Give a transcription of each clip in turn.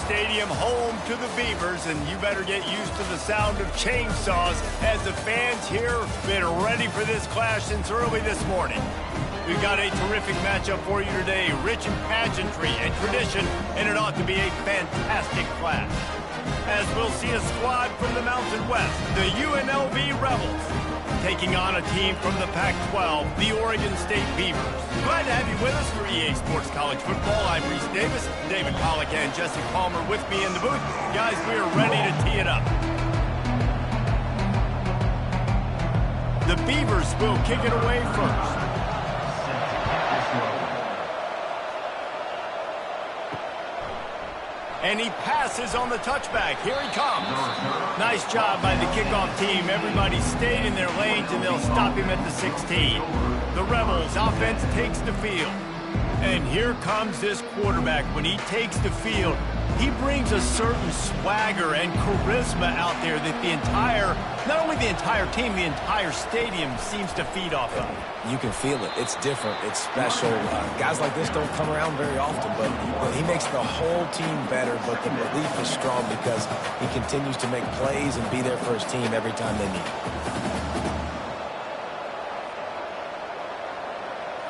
Stadium, home to the Beavers, and you better get used to the sound of chainsaws as the fans here have been ready for this clash since early this morning. We've got a terrific matchup for you today, rich in pageantry and tradition, and it ought to be a fantastic clash. As we'll see a squad from the Mountain West, the UNLV Rebels, taking on a team from the Pac-12, the Oregon State Beavers. Glad to have you with us for EA Sports College Football. I'm Reese Davis, David Pollack and Jesse Palmer with me in the booth. Guys, we are ready to tee it up. The Beavers will kick it away first. And he passes on the touchback. Here he comes. Nice job by the kickoff team. Everybody stayed in their lanes, and they'll stop him at the 16. The Rebels offense takes the field. And here comes this quarterback. When he takes the field, he brings a certain swagger and charisma out there that not only the entire team, the entire stadium seems to feed off of. You can feel it. It's different. It's special. Guys like this don't come around very often, but he makes the whole team better, but the belief is strong because he continues to make plays and be there for his team every time they need it.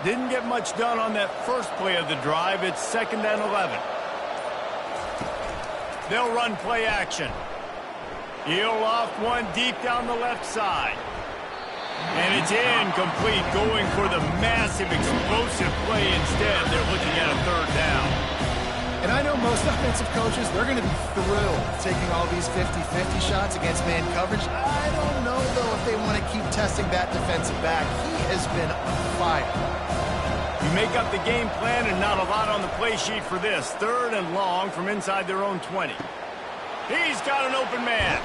Didn't get much done on that first play of the drive. It's 2nd and 11. They'll run play action. He'll off one deep down the left side. And it's incomplete, going for the massive, explosive play instead. They're looking at a 3rd down. And I know most offensive coaches, they're going to be thrilled taking all these 50-50 shots against man coverage. I don't know, though, if they want to keep testing that defensive back. He has been on fire. You make up the game plan and not a lot on the play sheet for this. 3rd and long from inside their own 20. He's got an open man.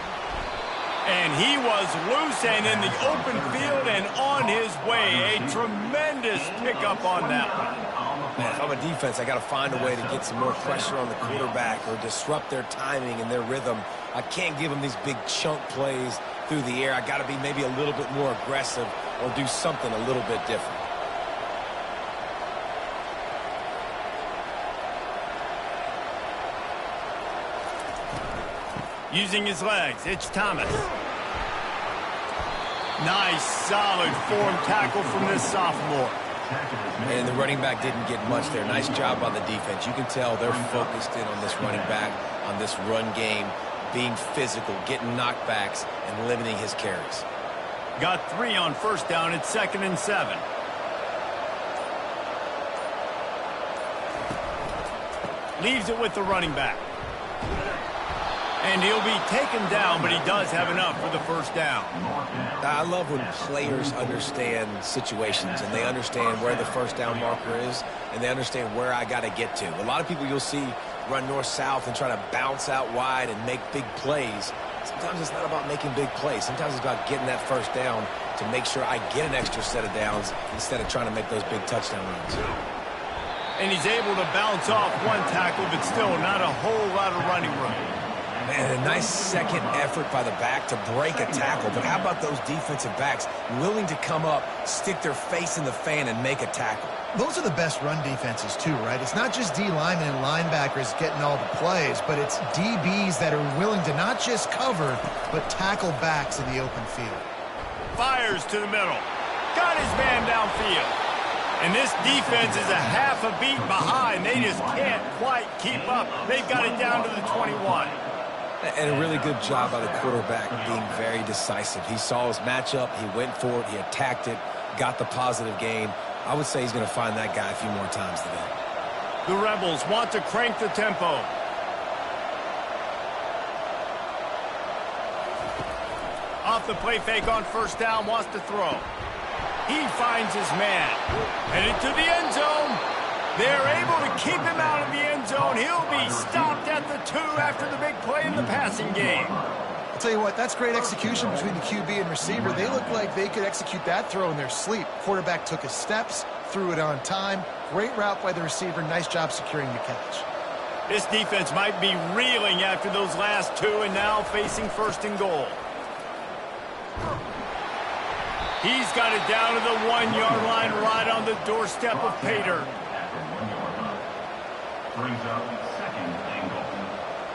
And he was loose and in the open field and on his way. A tremendous pickup on that one. Man, if I'm a defense, I got to find a way to get some more pressure on the quarterback or disrupt their timing and their rhythm. I can't give them these big chunk plays through the air. I got to be maybe a little bit more aggressive or do something a little bit different. Using his legs, it's Thomas. Nice, solid form tackle from this sophomore. And the running back didn't get much there. Nice job on the defense. You can tell they're focused in on this running back, on this run game, being physical, getting knockbacks, and limiting his carries. Got 3 on 1st down. It's 2nd and 7. Leaves it with the running back. And he'll be taken down, but he does have enough for the 1st down. I love when players understand situations and they understand where the 1st down marker is and they understand where I got to get to. A lot of people you'll see run north-south and try to bounce out wide and make big plays. Sometimes it's not about making big plays. Sometimes it's about getting that 1st down to make sure I get an extra set of downs instead of trying to make those big touchdown runs. And he's able to bounce off one tackle, but still not a whole lot of running room. Man, a nice second effort by the back to break a tackle. But how about those defensive backs willing to come up, stick their face in the fan, and make a tackle? Those are the best run defenses, too, right? It's not just D linemen and linebackers getting all the plays, but it's DBs that are willing to not just cover, but tackle backs in the open field. Fires to the middle. Got his man downfield. And this defense is a half a beat behind. They just can't quite keep up. They've got it down to the 21. And a really good job by the quarterback being very decisive. He saw his matchup, he went for it, he attacked it, got the positive gain. I would say he's going to find that guy a few more times today. The Rebels want to crank the tempo. Off the play fake on 1st down, wants to throw. He finds his man. And into the end zone. They're able to keep him out of the end zone. He'll be stopped at the 2 after the big play in the passing game. I'll tell you what, that's great execution between the QB and receiver. They look like they could execute that throw in their sleep. Quarterback took his steps, threw it on time. Great route by the receiver. Nice job securing the catch. This defense might be reeling after those last 2 and now facing 1st and goal. He's got it down to the 1-yard line right on the doorstep of Pater. Brings up 2nd and goal. 2nd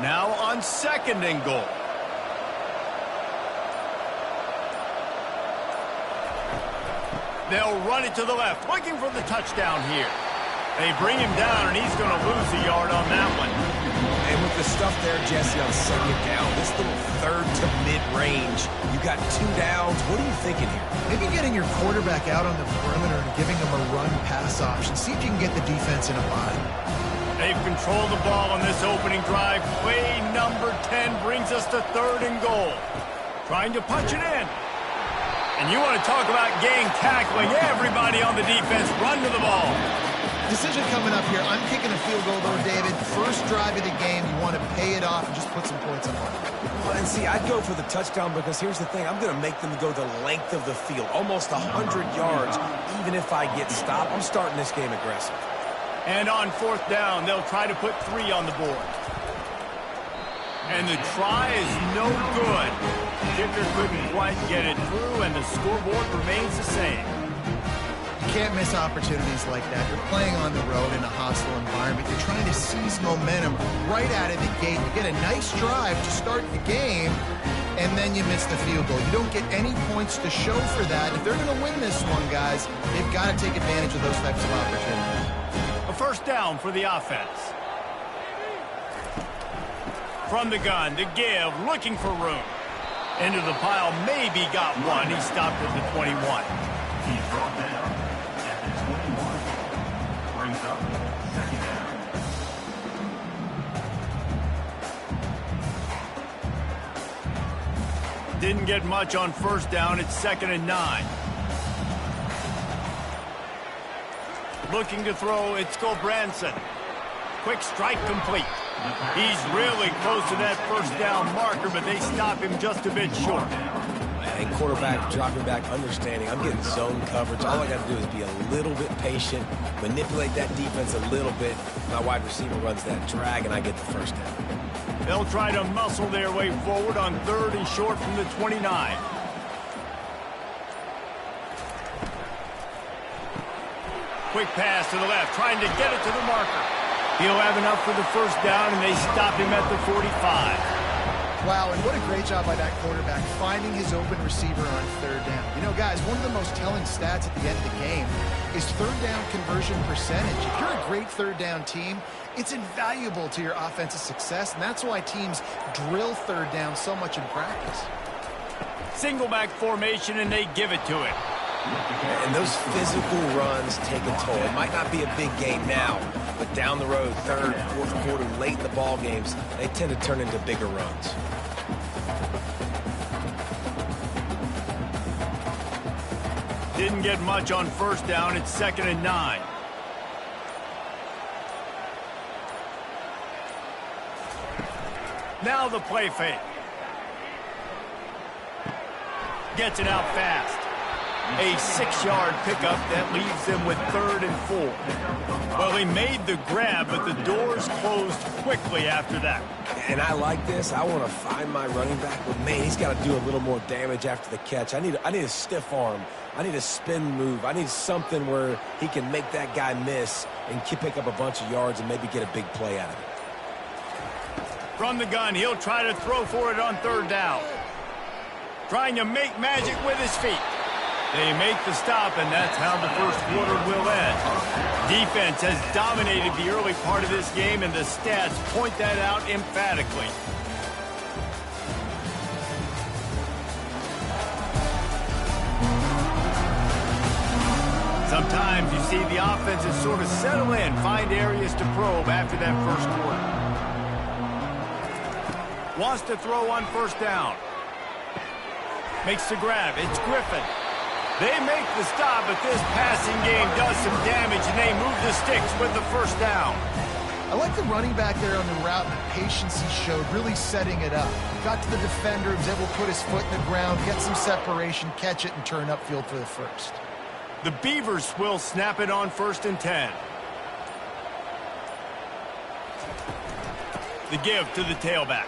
Now on 2nd and goal. They'll run it to the left, looking for the touchdown here. They bring him down, and he's going to lose a yard on that one. And with the stuff there, Jesse, on 2nd down, this little 3rd to mid-range, you got 2 downs. What are you thinking here? Maybe getting your quarterback out on the perimeter and giving him a run-pass option. See if you can get the defense in a bind. They've controlled the ball on this opening drive. Play number 10 brings us to 3rd and goal. Trying to punch it in. And you want to talk about gang tackling. Everybody on the defense run to the ball. Decision coming up here. I'm kicking a field goal, though, David. First drive of the game, you want to pay it off and just put some points on it. Well, and see, I'd go for the touchdown because here's the thing. I'm going to make them go the length of the field, almost 100 yards. Even if I get stopped, I'm starting this game aggressive. And on 4th down, they'll try to put 3 on the board. And the try is no good. Kicker couldn't quite get it through, and the scoreboard remains the same. You can't miss opportunities like that. You're playing on the road in a hostile environment. You're trying to seize momentum right out of the gate. You get a nice drive to start the game, and then you miss the field goal. You don't get any points to show for that. If they're going to win this one, guys, they've got to take advantage of those types of opportunities. A 1st down for the offense. From the gun, to give, looking for room. Into the pile, maybe got one. He stopped at the 21. He's brought down at the 21. Brings up 2nd down. Didn't get much on 1st down. It's 2nd and 9. Looking to throw, it's Branson. Quick strike complete. He's really close to that 1st down marker, but they stop him just a bit short. And quarterback dropping back, understanding I'm getting zone coverage. All I got to do is be a little bit patient, manipulate that defense a little bit. My wide receiver runs that drag, and I get the 1st down. They'll try to muscle their way forward on 3rd and short from the 29. Quick pass to the left, trying to get it to the marker. He'll have enough for the 1st down, and they stop him at the 45. Wow, and what a great job by that quarterback, finding his open receiver on 3rd down. You know, guys, one of the most telling stats at the end of the game is 3rd down conversion percentage. If you're a great 3rd down team, it's invaluable to your offensive success, and that's why teams drill 3rd down so much in practice. Single back formation, and they give it to him. And those physical runs take a toll. It might not be a big game now, but down the road, 3rd, 4th quarter, late in the ball games, they tend to turn into bigger runs. Didn't get much on 1st down. It's 2nd and 9. Now the play fake. Gets it out fast. A 6-yard pickup that leaves them with 3rd and 4. Well, he made the grab, but the doors closed quickly after that. And I like this. I want to find my running back, but man, he's got to do a little more damage after the catch. I need a stiff arm. I need a spin move. I need something where he can make that guy miss and pick up a bunch of yards and maybe get a big play out of it. From the gun, he'll try to throw for it on 3rd down. Trying to make magic with his feet. They make the stop, and that's how the 1st quarter will end. Defense has dominated the early part of this game, and the stats point that out emphatically. Sometimes you see the offenses sort of settle in, find areas to probe after that 1st quarter. Wants to throw on 1st down. Makes the grab. It's Griffin. They make the stop, but this passing game does some damage, and they move the sticks with the 1st down. I like the running back there on the route and the patience he showed, really setting it up. Got to the defender, was able to put his foot in the ground, get some separation, catch it, and turn upfield for the 1st. The Beavers will snap it on 1st and 10. The give to the tailback.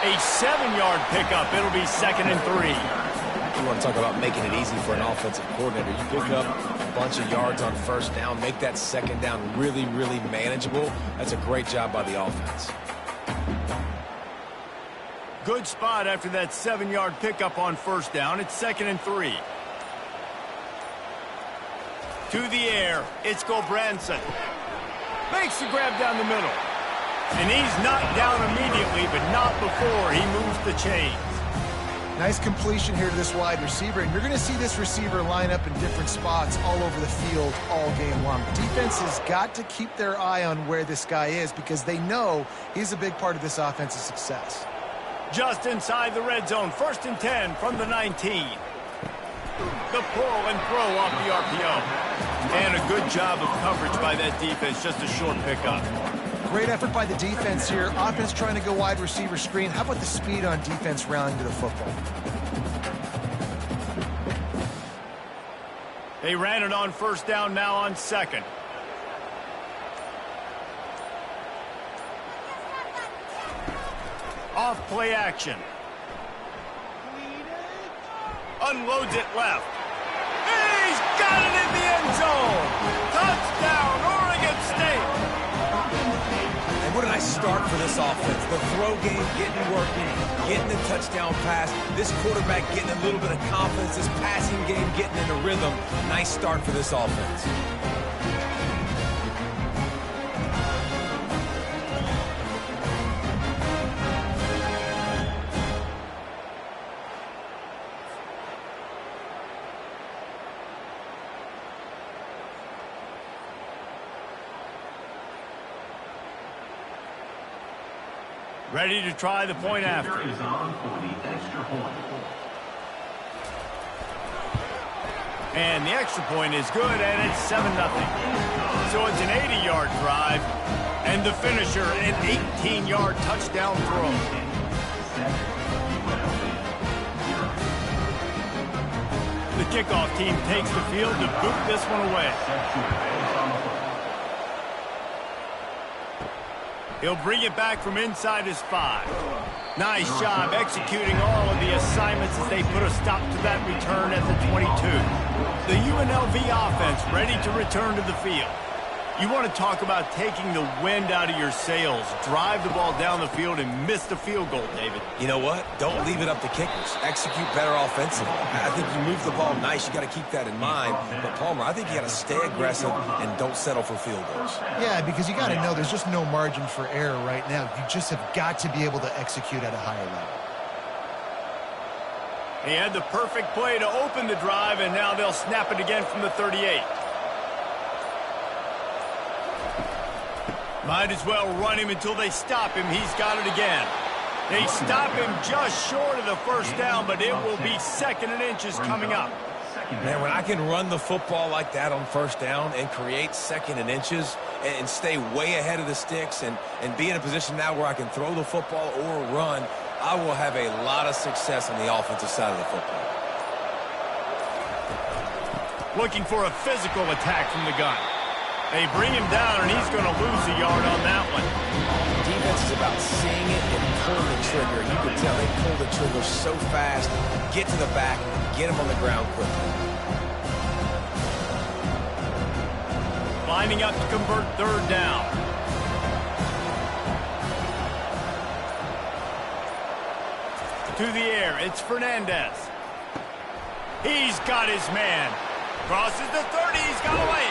A 7-yard pickup. It'll be 2nd and 3. You want to talk about making it easy for an offensive coordinator. You pick up a bunch of yards on first down, make that second down really, really manageable. That's a great job by the offense. Good spot after that 7-yard pickup on first down. It's 2nd and 3. To the air, it's Gobranson. Makes the grab down the middle. And he's knocked down immediately, but not before he moves the chains. Nice completion here to this wide receiver, and you're going to see this receiver line up in different spots all over the field all game long. Defense has got to keep their eye on where this guy is because they know he's a big part of this offense's success. Just inside the red zone, 1st and 10 from the 19. The pull and throw off the RPO. And a good job of coverage by that defense, just a short pickup. Great effort by the defense here. Offense trying to go wide receiver screen. How about the speed on defense rallying to the football? They ran it on first down, now on 2nd. Off play action. Unloads it left. He's got it in the end zone. Touchdown, Oregon State. And what a nice start for this offense. The throw game getting working, getting the touchdown pass. This quarterback getting a little bit of confidence. This passing game getting in a rhythm. Nice start for this offense. Ready to try the point after. Is on for the extra point. And the extra point is good, and it's 7-0. So it's an 80-yard drive, and the finisher, an 18-yard touchdown throw. The kickoff team takes the field to boot this one away. He'll bring it back from inside his 5. Nice job executing all of the assignments as they put a stop to that return at the 22. The UNLV offense ready to return to the field. You want to talk about taking the wind out of your sails. Drive the ball down the field and miss the field goal, David. You know what? Don't leave it up to kickers. Execute better offensively. I think you move the ball nice. You got to keep that in mind. But, Palmer, I think you got to stay aggressive and don't settle for field goals. Yeah, because you got to know there's just no margin for error right now. You just have got to be able to execute at a higher level. He had the perfect play to open the drive, and now they'll snap it again from the 38. Might as well run him until they stop him. He's got it again. They stop him just short of the first down, but it will be 2nd and inches coming up. Man, when I can run the football like that on first down and create 2nd and inches and stay way ahead of the sticks and be in a position now where I can throw the football or run, I will have a lot of success on the offensive side of the football. Looking for a physical attack from the gun. They bring him down, and he's going to lose a yard on that one. Defense is about seeing it and pulling the trigger. You can tell they pull the trigger so fast. Get to the back, get him on the ground quickly. Lining up to convert 3rd down. To the air, it's Fernandez. He's got his man. Crosses the 30, he's got away.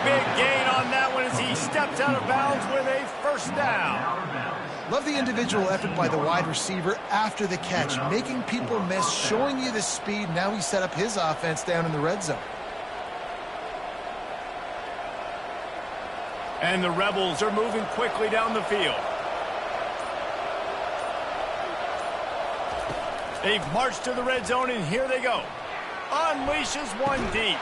Big gain on that one as he steps out of bounds with a 1st down. Love the individual effort by the wide receiver after the catch, making people miss, showing you the speed. Now he set up his offense down in the red zone. And the Rebels are moving quickly down the field. They've marched to the red zone, and here they go. Unleashes one deep.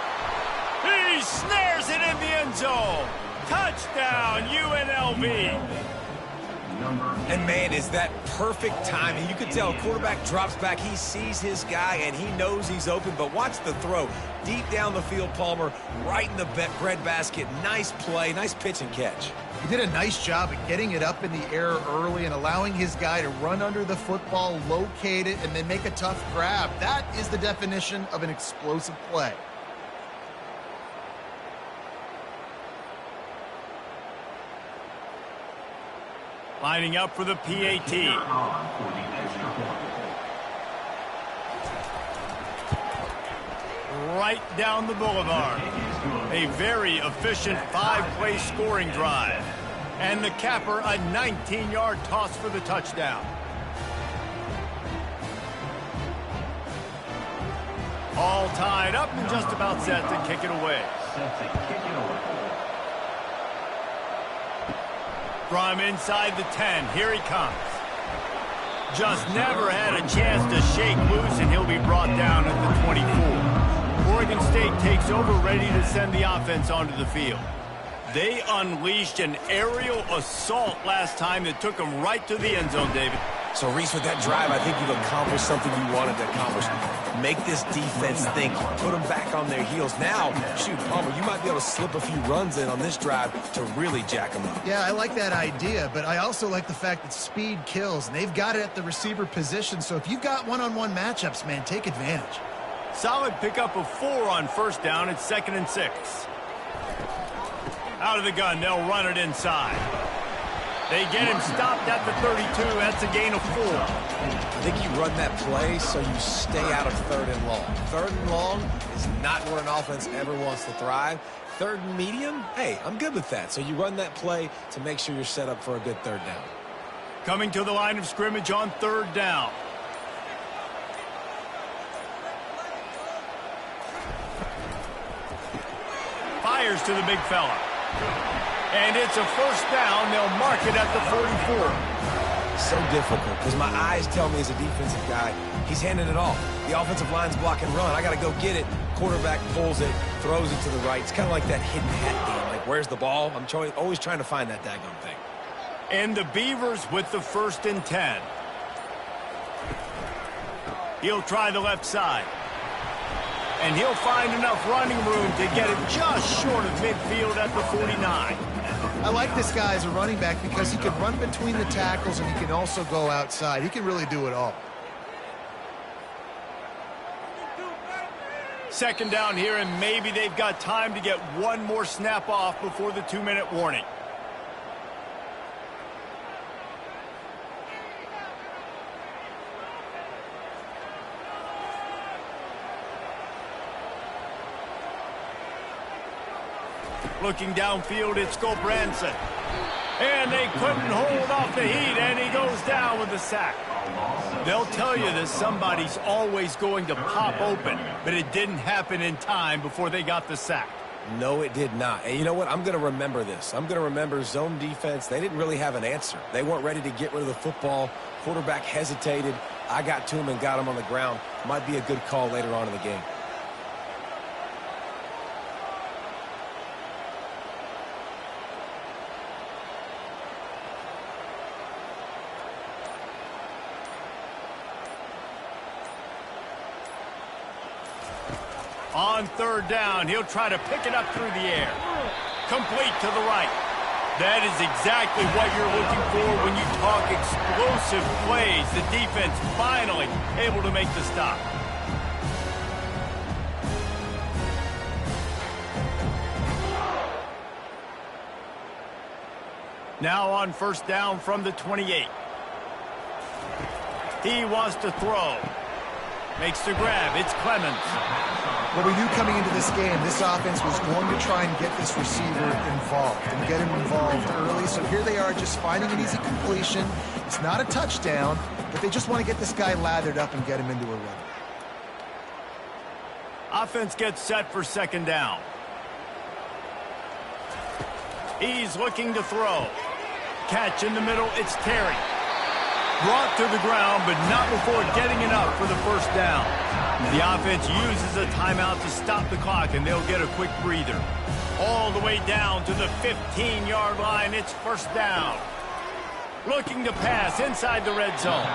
He snares it in the end zone. Touchdown, UNLV. And, man, is that perfect timing. You can tell quarterback drops back. He sees his guy, and he knows he's open. But watch the throw. Deep down the field, Palmer, right in the bread basket. Nice play, nice pitch and catch. He did a nice job at getting it up in the air early and allowing his guy to run under the football, locate it, and then make a tough grab. That is the definition of an explosive play. Lining up for the PAT. Right down the boulevard. A very efficient 5-play scoring drive. And the capper, a 19-yard toss for the touchdown. All tied up and just about set to kick it away. From inside the 10, here he comes. Just never had a chance to shake loose, and he'll be brought down at the 24. Oregon State takes over, ready to send the offense onto the field. They unleashed an aerial assault last time that took them right to the end zone, David. So, Reese, with that drive, I think you've accomplished something you wanted to accomplish. Make this defense think. Put them back on their heels. Now, shoot, Palmer, you might be able to slip a few runs in on this drive to really jack them up. Yeah, I like that idea, but I also like the fact that speed kills, and they've got it at the receiver position. So if you've got one-on-one matchups, man, take advantage. Solid pickup of 4 on first down. It's 2nd and 6. Out of the gun, they'll run it inside. They get him stopped at the 32. That's a gain of 4. I think you run that play so you stay out of 3rd and long. 3rd and long is not where an offense ever wants to thrive. 3rd and medium, hey, I'm good with that. So you run that play to make sure you're set up for a good 3rd down. Coming to the line of scrimmage on 3rd down. Fires to the big fella. And it's a first down. They'll mark it at the 44. So difficult because my eyes tell me as a defensive guy, he's handing it off. The offensive line's block and run. I got to go get it. Quarterback pulls it, throws it to the right. It's kind of like that hidden hat game. Like, where's the ball? I'm always trying to find that daggone thing. And the Beavers with the 1st and 10. He'll try the left side. And he'll find enough running room to get it just short of midfield at the 49. I like this guy as a running back because he can run between the tackles and he can also go outside. He can really do it all. 2nd down here, and maybe they've got time to get one more snap off before the 2-minute warning. Looking downfield, it's Gulbranson. And they couldn't hold off the heat, and he goes down with a sack. They'll tell you that somebody's always going to pop open, but it didn't happen in time before they got the sack. No, it did not. And you know what? I'm going to remember this. I'm going to remember zone defense. They didn't really have an answer. They weren't ready to get rid of the football. Quarterback hesitated. I got to him and got him on the ground. Might be a good call later on in the game. On 3rd down, he'll try to pick it up through the air. Complete to the right. That is exactly what you're looking for when you talk explosive plays. The defense finally able to make the stop. Now on 1st down from the 28. He wants to throw. Makes the grab. It's Clemens. What we knew coming into this game, this offense was going to try and get this receiver involved and get him involved early. So here they are just finding an easy completion. It's not a touchdown, but they just want to get this guy lathered up and get him into a run. Offense gets set for 2nd down. He's looking to throw. Catch in the middle. It's Terry. Brought to the ground, but not before getting enough for the 1st down. The offense uses a timeout to stop the clock, and they'll get a quick breather. All the way down to the 15-yard line. It's 1st down. Looking to pass inside the red zone.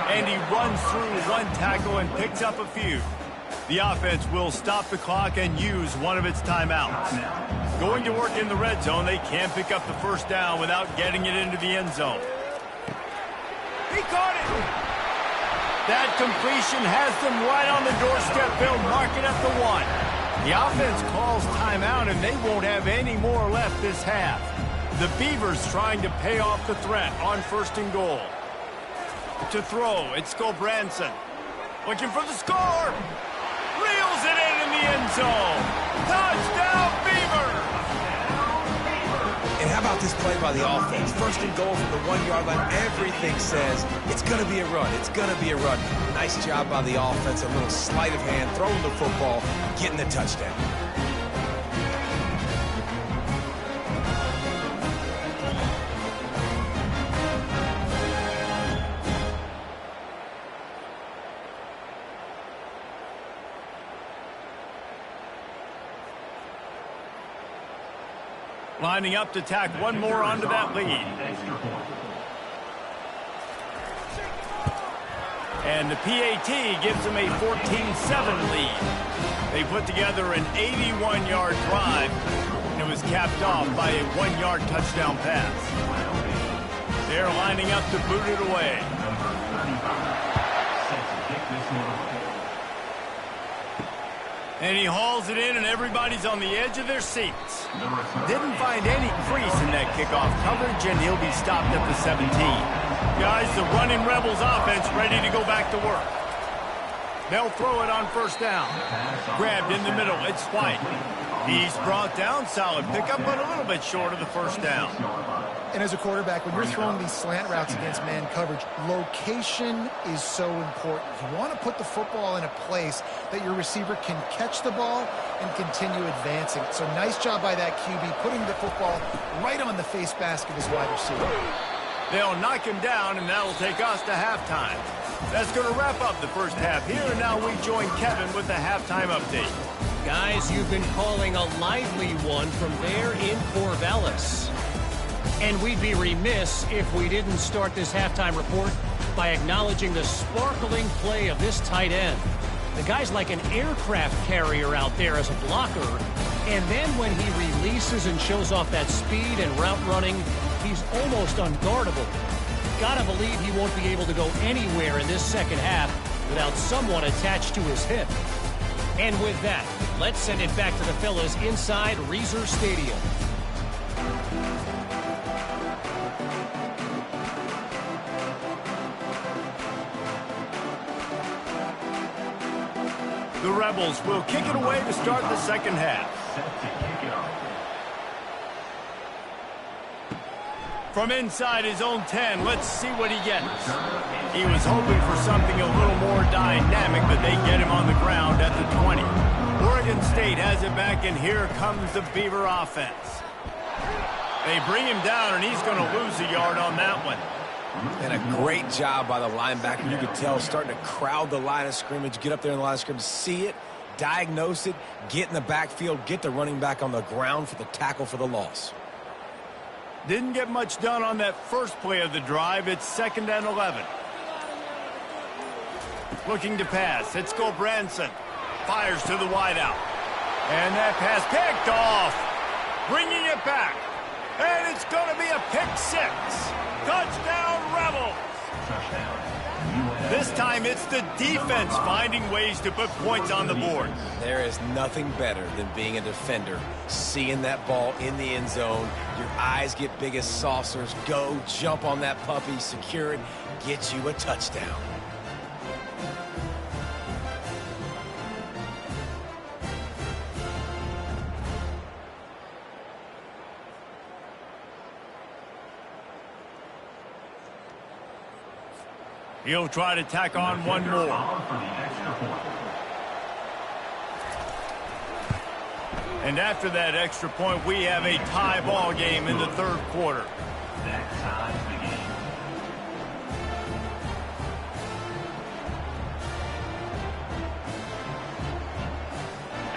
And he runs through one tackle and picks up a few. The offense will stop the clock and use one of its timeouts. Going to work in the red zone, they can't pick up the first down without getting it into the end zone. He caught it! That completion has them right on the doorstep. They'll mark it at the 1. The offense calls timeout, and they won't have any more left this half. The Beavers trying to pay off the threat on 1st and goal. To throw, it's Branson. Looking for the score! Reels it in the end zone. Touchdown, Beavers! And how about this play by the offense? 1st and goal from the 1-yard line. Everything says it's going to be a run. It's going to be a run. Nice job by the offense. A little sleight of hand, throwing the football, getting the touchdown. Lining up to tack one more onto that lead. And the PAT gives them a 14-7 lead. They put together an 81-yard drive, and it was capped off by a 1-yard touchdown pass. They're lining up to boot it away. And he hauls it in, and everybody's on the edge of their seats. Didn't find any crease in that kickoff coverage, and he'll be stopped at the 17. Guys, the running Rebels offense ready to go back to work. They'll throw it on 1st down. Grabbed in the middle, it's White. He's brought down, solid pickup, but a little bit short of the 1st down. And as a quarterback, when you're throwing these slant routes against man coverage, location is so important. You want to put the football in a place that your receiver can catch the ball and continue advancing. So nice job by that QB, putting the football right on the face mask of his wide receiver. They'll knock him down, and that'll take us to halftime. That's going to wrap up the first half here, and now we join Kevin with the halftime update. Guys, you've been calling a lively one from there in Corvallis. And we'd be remiss if we didn't start this halftime report by acknowledging the sparkling play of this tight end. The guy's like an aircraft carrier out there as a blocker. And then when he releases and shows off that speed and route running, he's almost unguardable. Gotta believe he won't be able to go anywhere in this second half without someone attached to his hip. And with that, let's send it back to the fellas inside Reser Stadium. The Rebels will kick it away to start the second half. From inside his own 10, let's see what he gets. He was hoping for something a little more dynamic, but they get him on the ground at the 20. Oregon State has it back, and here comes the Beaver offense. They bring him down, and he's going to lose a yard on that one. And a great job by the linebacker. You could tell starting to crowd the line of scrimmage, get up there in the line of scrimmage, see it, diagnose it, get in the backfield, get the running back on the ground for the tackle for the loss. Didn't get much done on that first play of the drive. It's 2nd and 11. Looking to pass. It's Branson. Fires to the wideout. And that pass picked off. Bringing it back. And it's going to be a pick 6. Touchdown, Rebels. This time it's the defense finding ways to put points on the board. There is nothing better than being a defender, seeing that ball in the end zone. Your eyes get big as saucers. Go, jump on that puppy, secure it, get you a touchdown. He'll try to tack on one more. And after that extra point, we have a tie ball game in the third quarter. That ties the game.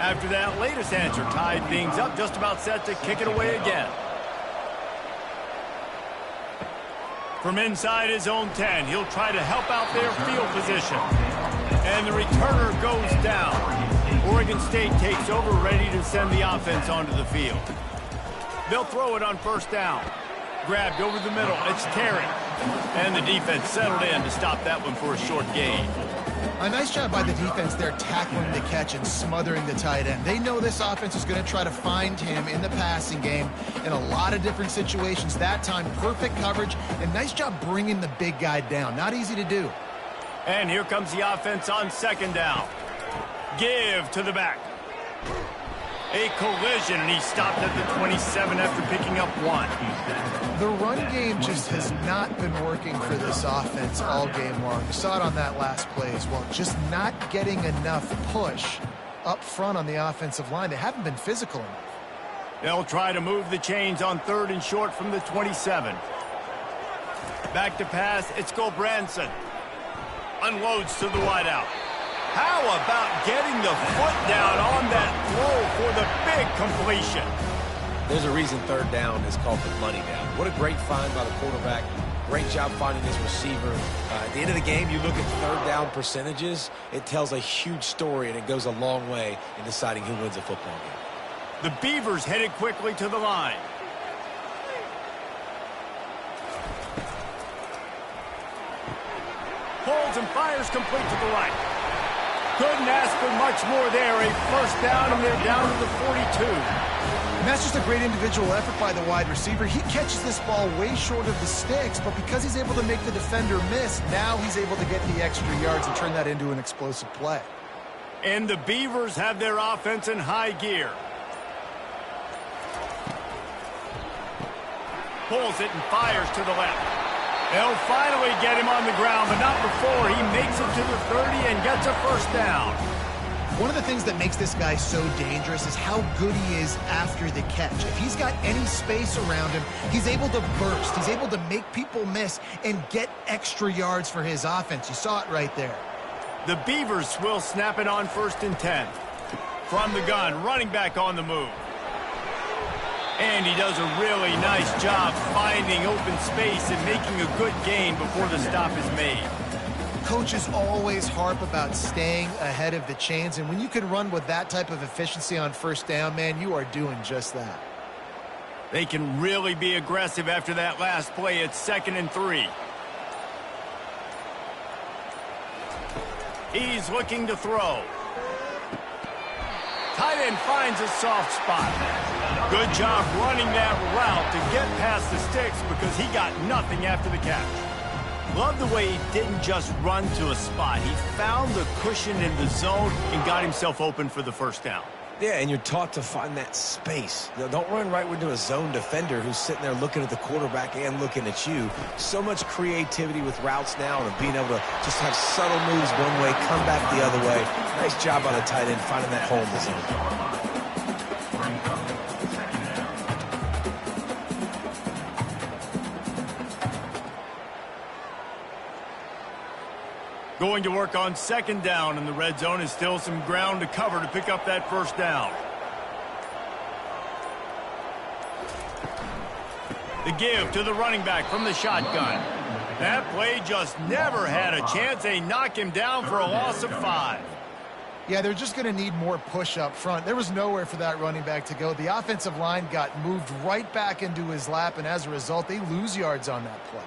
After that latest answer tied things up, just about set to kick it away again. From inside his own 10, he'll try to help out their field position. And the returner goes down. Oregon State takes over, ready to send the offense onto the field. They'll throw it on first down. Grabbed over the middle. It's Terry. And the defense settled in to stop that one for a short gain. A nice job by the defense there tackling the catch and smothering the tight end. They know this offense is going to try to find him in the passing game in a lot of different situations. That time, perfect coverage, and nice job bringing the big guy down. Not easy to do. And here comes the offense on second down. Give to the back. A collision, and he stopped at the 27 after picking up 1. The run game just has not been working for this offense all game long. You saw it on that last play as well. Just not getting enough push up front on the offensive line. They haven't been physical enough. They'll try to move the chains on 3rd and short from the 27. Back to pass, it's Gulbranson. Unloads to the wideout. How about getting the foot down on that throw for the big completion? There's a reason 3rd down is called the money down. What a great find by the quarterback. Great job finding his receiver. At the end of the game, you look at 3rd down percentages. It tells a huge story, and it goes a long way in deciding who wins a football game. The Beavers headed quickly to the line. Pulls and fires complete to the right. Couldn't ask for much more there. A first down, and they're down to the 42. And that's just a great individual effort by the wide receiver. He catches this ball way short of the sticks, but because he's able to make the defender miss, now he's able to get the extra yards and turn that into an explosive play. And the Beavers have their offense in high gear. Pulls it and fires to the left. They'll finally get him on the ground, but not before he makes it to the 30 and gets a first down. One of the things that makes this guy so dangerous is how good he is after the catch. If he's got any space around him, he's able to burst. He's able to make people miss and get extra yards for his offense. You saw it right there. The Beavers will snap it on 1st and 10. From the gun, running back on the move. And he does a really nice job finding open space and making a good gain before the stop is made. Coaches always harp about staying ahead of the chains, and when you can run with that type of efficiency on first down, man, you are doing just that. They can really be aggressive after that last play. It's 2nd and 3. He's looking to throw. Tight end finds a soft spot. Good job running that route to get past the sticks because he got nothing after the catch. Love the way he didn't just run to a spot. He found the cushion in the zone and got himself open for the first down. Yeah, and you're taught to find that space. Don't run right into a zone defender who's sitting there looking at the quarterback and looking at you. So much creativity with routes now and being able to just have subtle moves one way, come back the other way. Nice job on the tight end finding that hole in the zone. Going to work on 2nd down, and the red zone is still some ground to cover to pick up that first down. The give to the running back from the shotgun. That play just never had a chance. They knock him down for a loss of 5. Yeah, they're just going to need more push up front. There was nowhere for that running back to go. The offensive line got moved right back into his lap, and as a result, they lose yards on that play.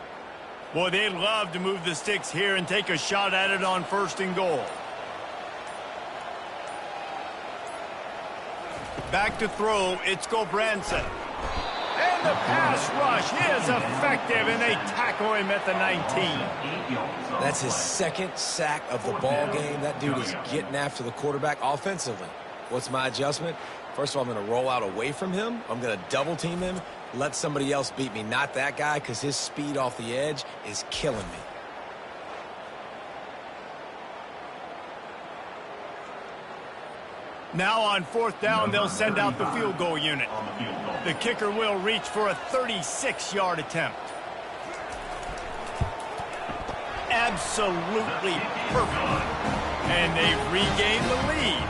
Boy, they'd love to move the sticks here and take a shot at it on 1st and goal. Back to throw, it's Gulbranson. And the pass rush is effective, and they tackle him at the 19. That's his 2nd sack of the ball game. That dude is getting after the quarterback offensively. What's my adjustment? First of all, I'm going to roll out away from him. I'm going to double team him. Let somebody else beat me, not that guy, because his speed off the edge is killing me. Now on 4th down, they'll send out the field goal unit. The kicker will reach for a 36-yard attempt. Absolutely perfect. And they've regained the lead.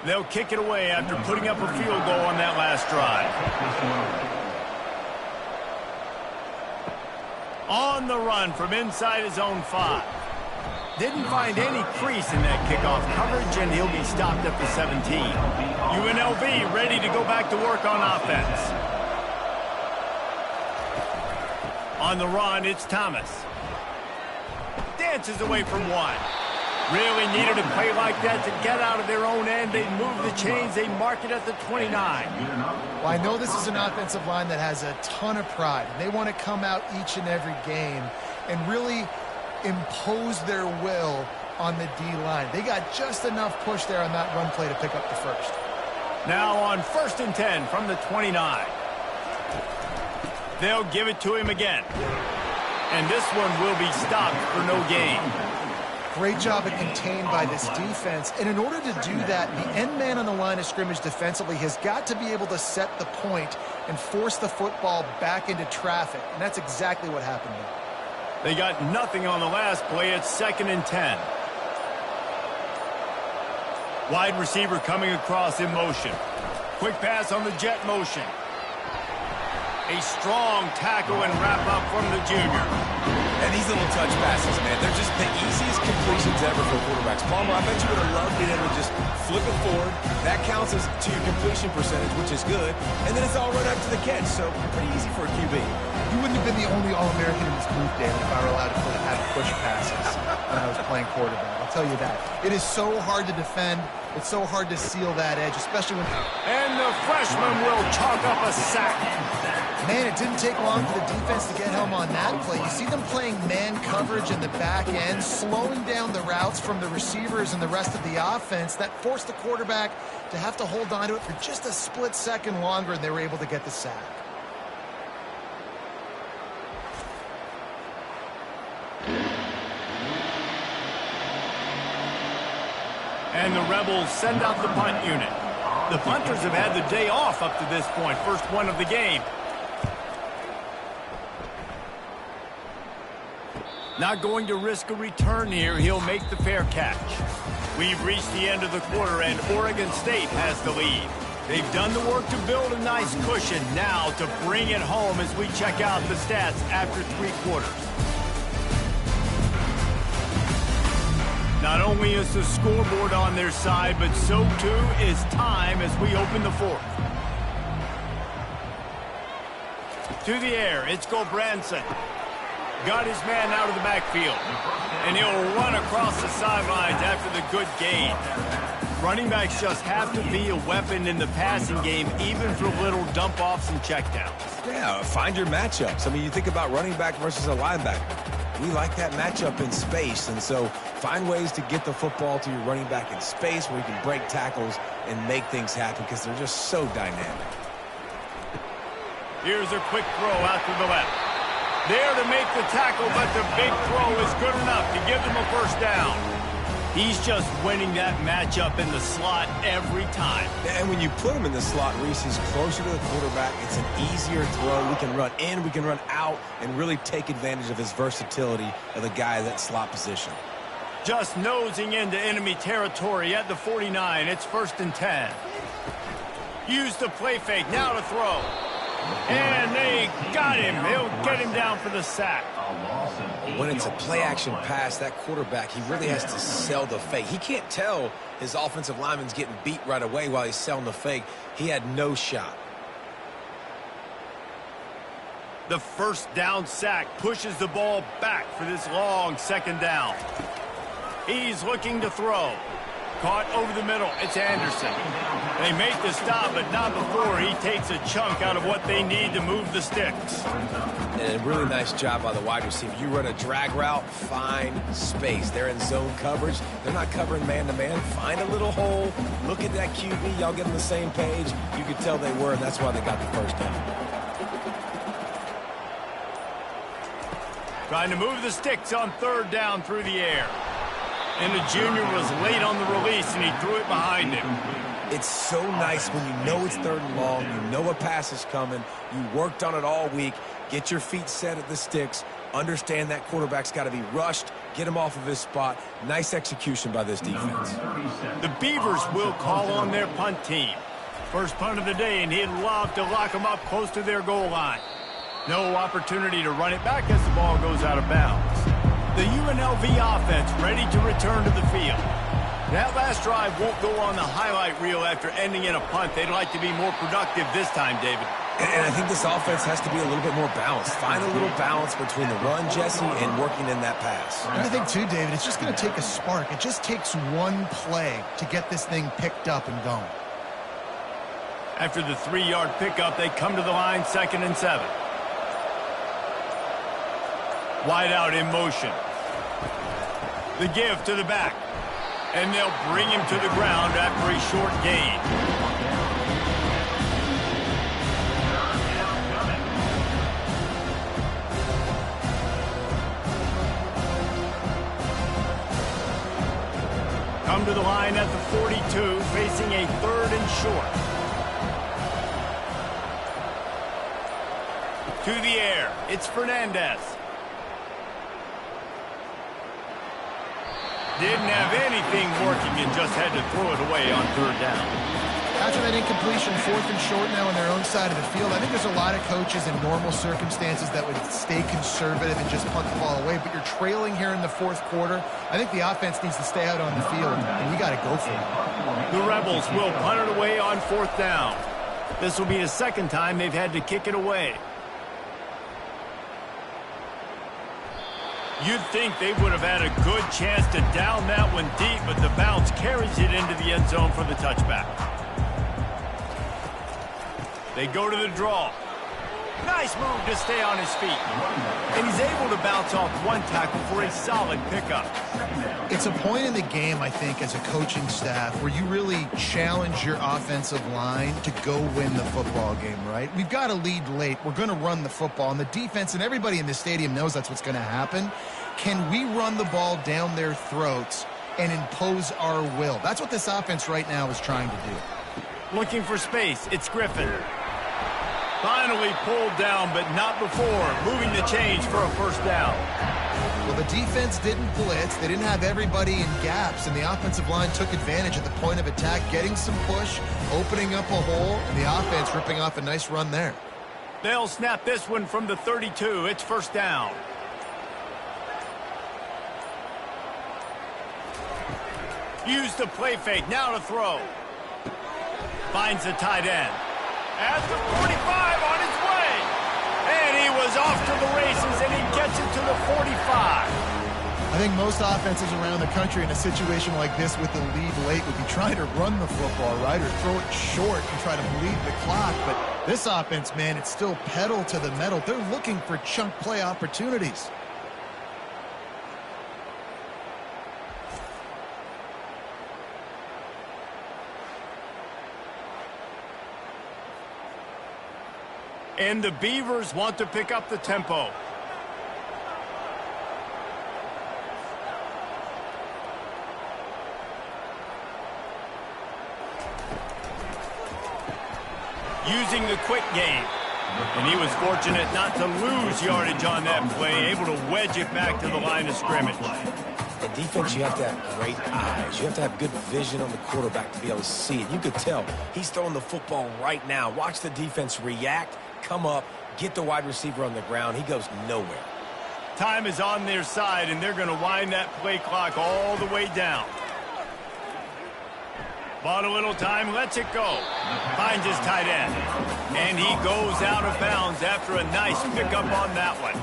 They'll kick it away after putting up a field goal on that last drive. On the run from inside his own 5. Didn't find any crease in that kickoff coverage, and he'll be stopped at the 17. UNLV ready to go back to work on offense. On the run, it's Thomas. Dances away from 1. Really needed a play like that to get out of their own end. They move the chains. They mark it at the 29. Well, I know this is an offensive line that has a ton of pride. They want to come out each and every game and really impose their will on the D-line. They got just enough push there on that run play to pick up the first. Now on 1st and 10 from the 29. They'll give it to him again. And this one will be stopped for no gain. Great job of contained by this defense. And in order to do that, the end man on the line of scrimmage defensively has got to be able to set the point and force the football back into traffic. And that's exactly what happened there. They got nothing on the last play. It's 2nd and 10. Wide receiver coming across in motion. Quick pass on the jet motion. A strong tackle and wrap up from the junior. And these little touch passes, man, they're just the easiest completions ever for quarterbacks. Palmer, I bet you would have loved being able to just flip it forward. That counts as to your completion percentage, which is good. And then it's all right up to the catch, so pretty easy for a QB. You wouldn't have been the only All-American in this group, David, if I were allowed to have push passes when I was playing quarterback. I'll tell you that. It is so hard to defend. It's so hard to seal that edge, especially when... And the freshman will chalk up a sack. Man, it didn't take long for the defense to get home on that play. You see them playing man coverage in the back end, slowing down the routes from the receivers and the rest of the offense. That forced the quarterback to have to hold on to it for just a split second longer, and they were able to get the sack. And the Rebels send out the punt unit. The punters have had the day off up to this point. First one of the game. Not going to risk a return here. He'll make the fair catch. We've reached the end of the quarter, and Oregon State has the lead. They've done the work to build a nice cushion. Now to bring it home as we check out the stats after 3 quarters. Not only is the scoreboard on their side, but so too is time as we open the 4th. To the air, it's Gulbranson. Got his man out of the backfield. And he'll run across the sidelines after the good gain. Running backs just have to be a weapon in the passing game, even for little dump-offs and checkdowns. Yeah, find your matchups. I mean, you think about running back versus a linebacker. We like that matchup in space, and so find ways to get the football to your running back in space where you can break tackles and make things happen because they're just so dynamic. Here's a quick throw out to the left. There to make the tackle, but the big throw is good enough to give them a first down. He's just winning that matchup in the slot every time. And when you put him in the slot, Reese is closer to the quarterback. It's an easier throw. We can run in, we can run out, and really take advantage of his versatility of the guy in that slot position. Just nosing into enemy territory at the 49. It's 1st and 10. Use the play fake. Now to throw. And they got him. They'll get him down for the sack. When it's a play-action pass, that quarterback, he really has to sell the fake. He can't tell his offensive lineman's getting beat right away while he's selling the fake. He had no shot. The first down sack pushes the ball back for this long 2nd down. He's looking to throw. Caught over the middle. It's Anderson. They make the stop, but not before he takes a chunk out of what they need to move the sticks. And a really nice job by the wide receiver. You run a drag route, find space. They're in zone coverage. They're not covering man-to-man. Find a little hole. Look at that QB. Y'all get on the same page. You could tell they were, and that's why they got the first down. Trying to move the sticks on 3rd down through the air. And the junior was late on the release, and he threw it behind him. It's so nice when you know it's 3rd and long, you know a pass is coming, you worked on it all week, get your feet set at the sticks, understand that quarterback's got to be rushed, get him off of his spot. Nice execution by this defense. The Beavers will call on their punt team. First punt of the day, and he'd love to lock them up close to their goal line. No opportunity to run it back as the ball goes out of bounds. The UNLV offense ready to return to the field. That last drive won't go on the highlight reel after ending in a punt. They'd like to be more productive this time, David. And I think this offense has to be a little bit more balanced. Find a little balance between the run, Jesse, and working in that pass. And I think, too, David, it's just going to take a spark. It just takes one play to get this thing picked up and going. After the 3-yard pickup, they come to the line, 2nd and 7. Wide out in motion. The give to the back. And they'll bring him to the ground after a short gain. Come to the line at the 42, facing a 3rd and short. To the air, it's Fernandez. Didn't have anything working and just had to throw it away on 3rd down. After that incompletion, 4th and short now on their own side of the field, I think there's a lot of coaches in normal circumstances that would stay conservative and just punt the ball away, but you're trailing here in the 4th quarter. I think the offense needs to stay out on the field, and you got to go for it. The Rebels will punt it away on 4th down. This will be the 2nd time they've had to kick it away. You'd think they would have had a good chance to down that one deep, but the bounce carries it into the end zone for the touchback. They go to the draw. Nice move to stay on his feet. And he's able to bounce off one tackle for a solid pickup. It's a point in the game, I think, as a coaching staff where you really challenge your offensive line to go win the football game, right? We've got to lead late. We're going to run the football. And the defense and everybody in the stadium knows that's what's going to happen. Can we run the ball down their throats and impose our will? That's what this offense right now is trying to do. Looking for space. It's Griffin. Finally pulled down, but not before. Moving the chains for a 1st down. Well, the defense didn't blitz. They didn't have everybody in gaps, and the offensive line took advantage at the point of attack, getting some push, opening up a hole, and the offense ripping off a nice run there. They'll snap this one from the 32. It's 1st down. Use the play fake. Now to throw. Finds the tight end. At the 45 on his way. And he was off to the races, and he gets it to the 45. I think most offenses around the country in a situation like this with the lead late would be trying to run the football, right, or throw it short and try to bleed the clock. But this offense, man, it's still pedal to the metal. They're looking for chunk play opportunities. And the Beavers want to pick up the tempo. Using the quick game. And he was fortunate not to lose yardage on that play, able to wedge it back to the line of scrimmage. In defense, you have to have great eyes. You have to have good vision on the quarterback to be able to see it. You could tell he's throwing the football right now. Watch the defense react, come up, get the wide receiver on the ground. He goes nowhere. Time is on their side, and they're going to wind that play clock all the way down. Bought a little time, lets it go. Finds his tight end. And he goes out of bounds after a nice pickup on that one.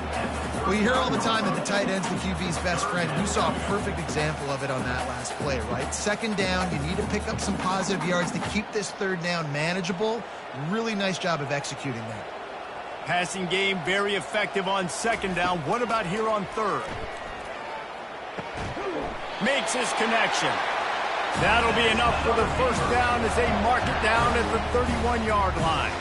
Well, you hear all the time that the tight end's the QB's best friend. You saw a perfect example of it on that last play, right? 2nd down, you need to pick up some positive yards to keep this 3rd down manageable. Really nice job of executing that. Passing game very effective on 2nd down. What about here on 3rd? Makes his connection. That'll be enough for the 1st down as they mark it down at the 31-yard line.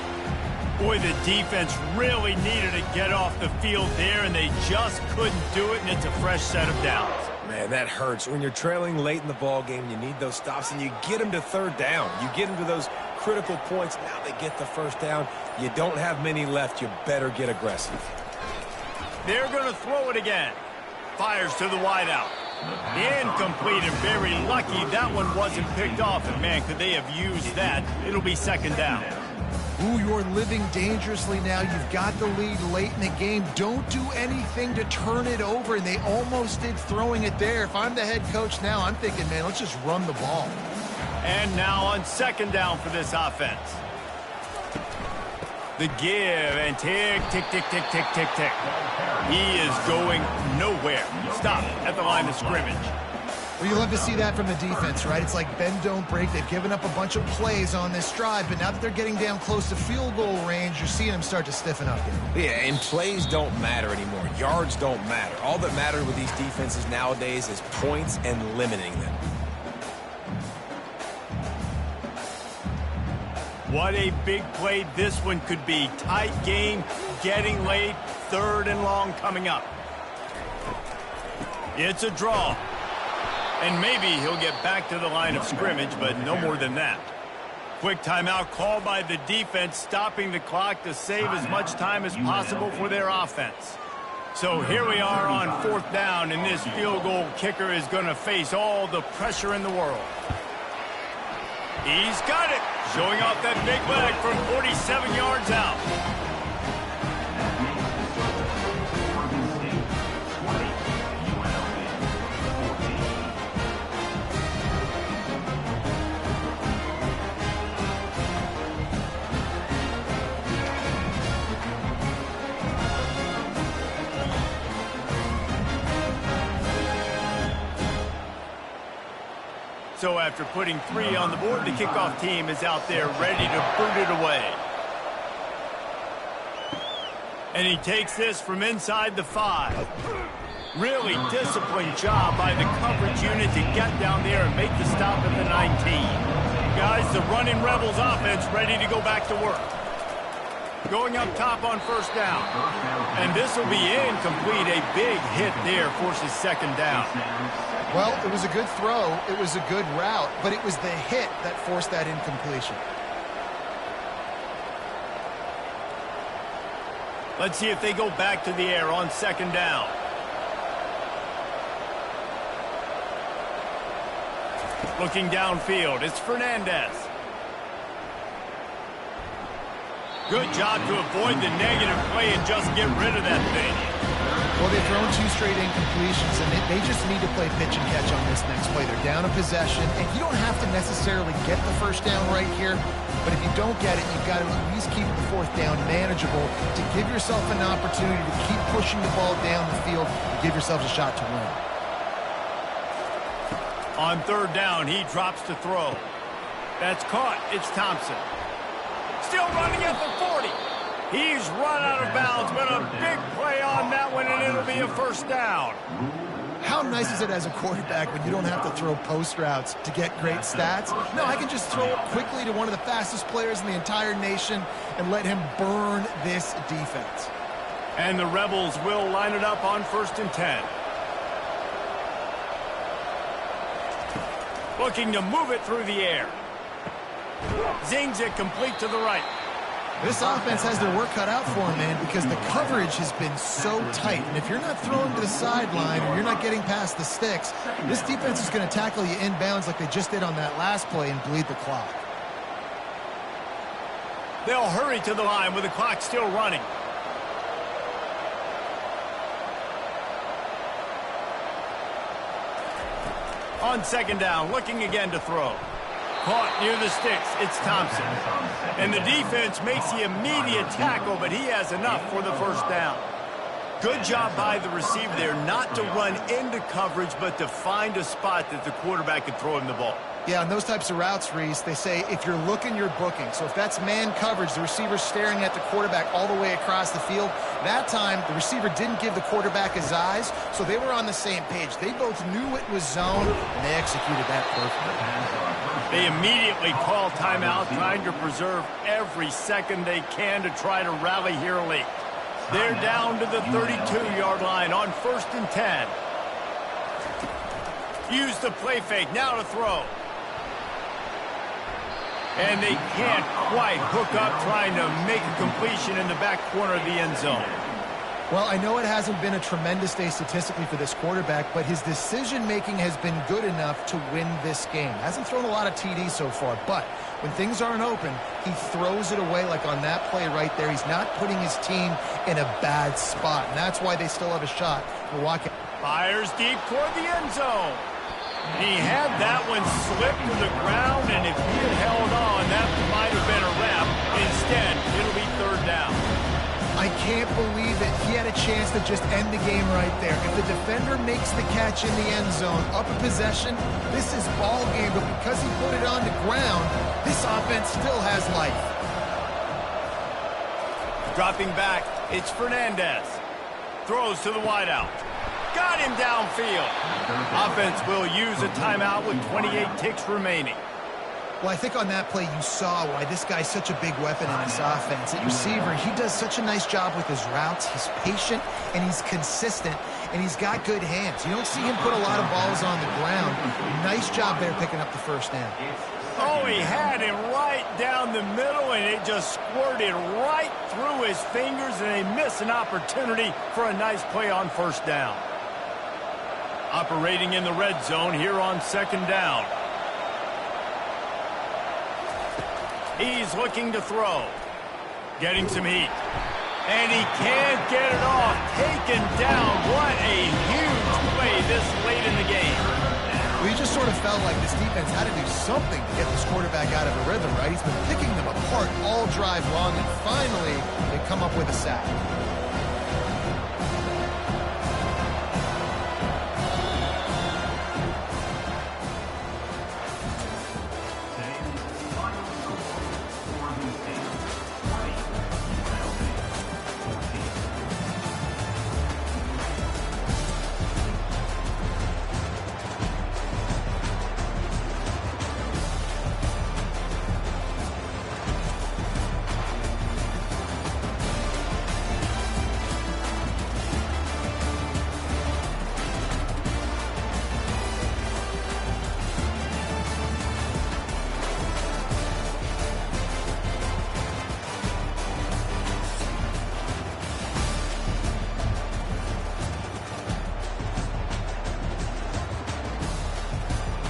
Boy, the defense really needed to get off the field there, and they just couldn't do it, and it's a fresh set of downs. Man, that hurts. When you're trailing late in the ball game, you need those stops, and you get them to 3rd down. You get them to those critical points. Now they get the 1st down. You don't have many left. You better get aggressive. They're going to throw it again. Fires to the wideout. Incomplete, and very lucky that one wasn't picked off. And, man, could they have used that? It'll be second down. Ooh, you're living dangerously now. You've got the lead late in the game. Don't do anything to turn it over, and they almost did throwing it there. If I'm the head coach now, I'm thinking, man, let's just run the ball. And now on second down for this offense. The give, and tick, tick, tick, tick, tick, tick, tick. He is going nowhere. Stop at the line of scrimmage. Well, you love to see that from the defense, right? It's like bend, don't break. They've given up a bunch of plays on this drive, but now that they're getting down close to field goal range, you're seeing them start to stiffen up here. Yeah, and plays don't matter anymore. Yards don't matter. All that matters with these defenses nowadays is points and limiting them. What a big play this one could be. Tight game, getting late, third and long coming up. It's a draw. And maybe he'll get back to the line of scrimmage, but no more than that. Quick timeout called by the defense, stopping the clock to save as much time as possible for their offense. So here we are on fourth down, and this field goal kicker is going to face all the pressure in the world. He's got it, showing off that big leg from 47 yards out. So after putting 3 on the board, the kickoff team is out there ready to boot it away. And he takes this from inside the 5. Really disciplined job by the coverage unit to get down there and make the stop at the 19. Guys, the running Rebels offense ready to go back to work. Going up top on first down. And this will be incomplete. A big hit there forces second down. Well, it was a good throw, it was a good route, but it was the hit that forced that incompletion. Let's see if they go back to the air on second down. Looking downfield, it's Fernandez. Good job to avoid the negative play and just get rid of that thing. Well, they've thrown 2 straight incompletions, and they just need to play pitch and catch on this next play. They're down a possession, and you don't have to necessarily get the first down right here, but if you don't get it, you've got to at least keep the fourth down manageable to give yourself an opportunity to keep pushing the ball down the field and give yourselves a shot to win. On third down, he drops to throw. That's caught. It's Thompson. Still running at the 40. He's run out of bounds, but a big play on that one, and it'll be a first down. How nice is it as a quarterback when you don't have to throw post routes to get great stats? No, I can just throw it quickly to one of the fastest players in the entire nation and let him burn this defense. And the Rebels will line it up on 1st and 10. Looking to move it through the air. Zings it complete to the right. This offense has their work cut out for them, man, because the coverage has been so tight. And if you're not throwing to the sideline or you're not getting past the sticks, this defense is going to tackle you inbounds like they just did on that last play and bleed the clock. They'll hurry to the line with the clock still running. On second down, looking again to throw. Caught near the sticks, it's Thompson. And the defense makes the immediate tackle, but he has enough for the first down. Good job by the receiver there not to run into coverage, but to find a spot that the quarterback can throw him the ball. Yeah, on those types of routes, Reese, they say if you're looking, you're booking. So if that's man coverage, the receiver's staring at the quarterback all the way across the field. That time, the receiver didn't give the quarterback his eyes, so they were on the same page. They both knew it was zone, and they executed that perfectly. They immediately call timeout, trying to preserve every second they can to try to rally here late. They're down to the 32-yard line on 1st and 10. Use the play fake, now to throw. And they can't quite hook up, trying to make a completion in the back corner of the end zone. Well, I know it hasn't been a tremendous day statistically for this quarterback, but his decision-making has been good enough to win this game. Hasn't thrown a lot of TDs so far, but when things aren't open, he throws it away like on that play right there. He's not putting his team in a bad spot, and that's why they still have a shot. Milwaukee fires deep toward the end zone. He had that one slip to the ground, and if he had held on, that might have been a wrap. Instead, it'll be third down. I can't believe it. He had a chance to just end the game right there. If the defender makes the catch in the end zone, up a possession, this is ball game. But because he put it on the ground, this offense still has life. Dropping back, it's Fernandez. Throws to the wideout. Got him downfield. Offense will use a timeout with 28 ticks remaining. Well, I think on that play you saw why this guy's such a big weapon in this offense. At receiver, he does such a nice job with his routes. He's patient, and he's consistent, and he's got good hands. You don't see him put a lot of balls on the ground. Nice job there picking up the first down. Oh, he had him right down the middle, and it just squirted right through his fingers, and they miss an opportunity for a nice play on first down. Operating in the red zone here on second down. He's looking to throw. Getting some heat. And he can't get it off. Taken down. What a huge play this late in the game. Well, you just sort of felt like this defense had to do something to get this quarterback out of a rhythm, right? He's been picking them apart all drive long, and finally they come up with a sack.